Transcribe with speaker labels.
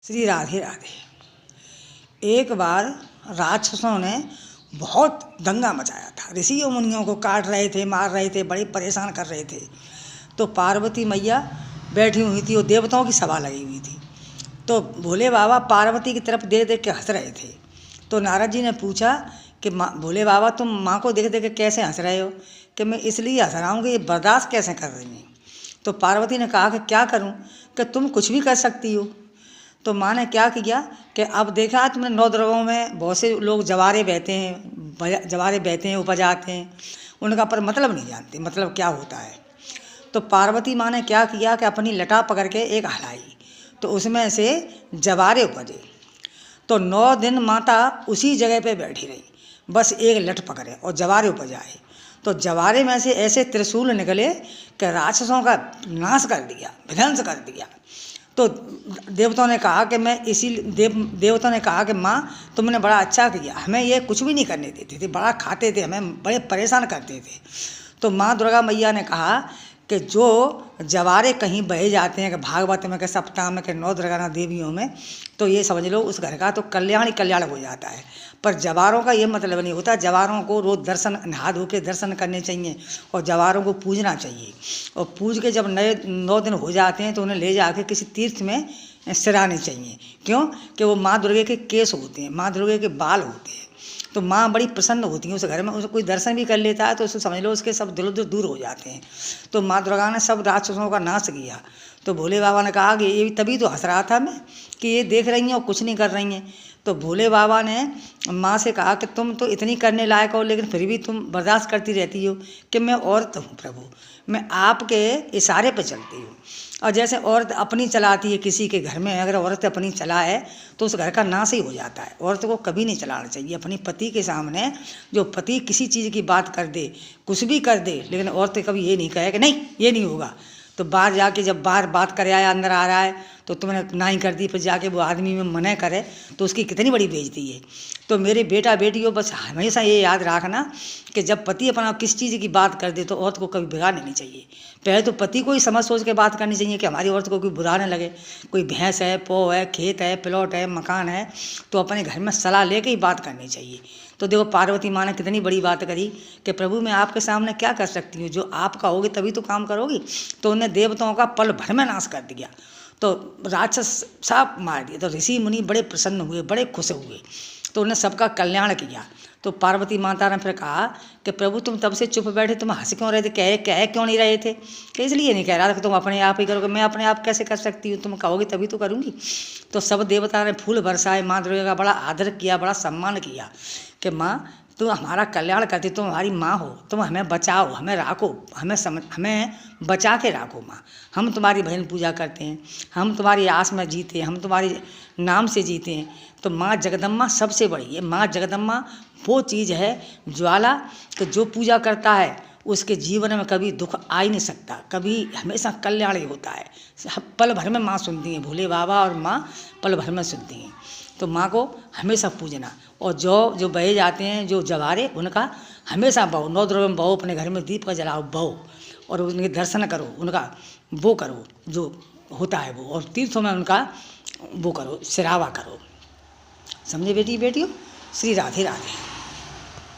Speaker 1: श्री राधे राधे। एक बार राक्षसों ने बहुत दंगा मचाया था, ऋषियों मुनियों को काट रहे थे, मार रहे थे, बड़े परेशान कर रहे थे। तो पार्वती मैया बैठी हुई थी और देवताओं की सभा लगी हुई थी। तो भोले बाबा पार्वती की तरफ देख देख के हंस रहे थे। तो नारद जी ने पूछा कि माँ, भोले बाबा तुम माँ को देख देख के कैसे हंस रहे हो? कि मैं इसलिए हंस रहा हूँ कि ये बर्दाश्त कैसे कर रही हैं। तो पार्वती ने कहा कि क्या करूँ, कि तुम कुछ भी कर सकती हो। तो माँ ने क्या किया कि अब देखा तुमने 9 द्रवों में बहुत से लोग जवारे बहते हैं, उपज आते हैं, उनका पर मतलब नहीं जानते मतलब क्या होता है। तो पार्वती माँ ने क्या किया कि अपनी लटा पकड़ के एक हलाई, तो उसमें से जवारे उपजे। तो 9 दिन माता उसी जगह पे बैठी रही, बस एक लठ पकड़े और जवारे उपज आए। तो जवारे में से ऐसे त्रिशूल निकले कि राक्षसों का नाश कर दिया, विध्वंस कर दिया। तो देवताओं ने कहा कि देवताओं ने कहा कि माँ तुमने बड़ा अच्छा किया, हमें ये कुछ भी नहीं करने देते थे, बड़ा खाते थे, हमें बड़े परेशान करते थे। तो माँ दुर्गा मैया ने कहा कि जो जवारे कहीं बहे जाते हैं कि भागवत में, के सप्ताह में, के 9 दुर्गा देवियों में, तो ये समझ लो उस घर का तो कल्याण ही कल्याण हो जाता है। पर जवारों का ये मतलब नहीं होता। जवारों को रोज़ दर्शन, नहा धो के दर्शन करने चाहिए और जवारों को पूजना चाहिए। और पूज के जब 9 दिन हो जाते हैं तो उन्हें ले जाके किसी तीर्थ में सिराने चाहिए। क्यों? कि वो माँ दुर्गा के केस होते हैं, माँ दुर्गा के बाल होते हैं। तो माँ बड़ी प्रसन्न होती है उस घर में। उसे कोई दर्शन भी कर लेता है तो उसको समझ लो उसके सब दिल दूर हो जाते हैं। तो माँ दुर्गा ने सब राक्षसों का नाश किया। तो भोले बाबा ने कहा कि ये तभी तो हंस रहा था मैं कि ये देख रही हैं और कुछ नहीं कर रही हैं। तो भोले बाबा ने माँ से कहा कि तुम तो इतनी करने लायक हो लेकिन फिर भी तुम बर्दाश्त करती रहती हो। कि मैं औरत हूँ प्रभु, मैं आपके इशारे पे चलती हूँ। और जैसे औरत अपनी चलाती है, किसी के घर में अगर औरत अपनी चलाए तो उस घर का नाश ही हो जाता है। औरत को कभी नहीं चलाना चाहिए अपनी पति के सामने। जो पति किसी चीज़ की बात कर दे, कुछ भी कर दे, लेकिन औरत कभी ये नहीं कहे कि नहीं ये नहीं होगा। तो बाहर जाके जब बाहर बात कर आया, अंदर आ रहा है तो तुमने ना ही कर दी, फिर जाके वो आदमी में मना करे तो उसकी कितनी बड़ी बेइज्जती है। तो मेरे बेटा बेटियों बस हमेशा ये याद रखना कि जब पति अपना किस चीज़ की बात कर दे तो औरत को कभी बिगाड़ना नहीं चाहिए। पहले तो पति को ही समझ सोच के बात करनी चाहिए कि हमारी औरत को कोई बुरा न लगे। कोई भैंस है, पौ है, खेत है, प्लॉट है, मकान है, तो अपने घर में सलाह लेके ही बात करनी चाहिए। तो देखो पार्वती माँ ने कितनी बड़ी बात करी कि प्रभु मैं आपके सामने क्या कर सकती हूँ, जो आपका होगी तभी तो काम करोगी। तो उन्हें देवताओं का पल भर में नाश कर दिया। तो राक्षस साफ मार दिए। तो ऋषि मुनि बड़े प्रसन्न हुए, बड़े खुश हुए। तो उन्हें सबका कल्याण किया। तो पार्वती माता ने फिर कहा कि प्रभु तुम तब से चुप बैठे, तुम हंस क्यों रहे थे, कह क्यों नहीं रहे थे? कि इसलिए नहीं कह रहा था कि तुम अपने आप ही करोगे। मैं अपने आप कैसे कर सकती हूँ, तुम कहोगे तभी तो करूँगी। तो सब देवता ने फूल बरसाए, माँ दुर्गा का बड़ा आदर किया, बड़ा सम्मान किया कि माँ तुम हमारा कल्याण करती, तुम हमारी माँ हो, तुम हमें बचाओ, हमें राखो, हमें बचा के राखो माँ। हम तुम्हारी भजन पूजा करते हैं, हम तुम्हारी आस में जीते हैं, हम तुम्हारे नाम से जीते हैं। तो माँ जगदम्बा सबसे बड़ी है। माँ जगदम्बा वो चीज़ है ज्वाला कि जो पूजा करता है उसके जीवन में कभी दुख आ ही नहीं सकता, कभी हमेशा कल्याण ही होता है। पल भर में माँ सुनती हैं, भोले बाबा और माँ पल भर में सुनती हैं। तो माँ को हमेशा पूजना। और जो बहे जाते हैं जो जवारे, उनका हमेशा बहो, 9 द्रव्य में बहो, अपने घर में दीप का जलाओ, बहो और उनके दर्शन करो, उनका वो करो जो होता है वो, और तीर्थों में उनका वो करो, सिरावा करो। समझे बेटियों? श्री राधे राधे।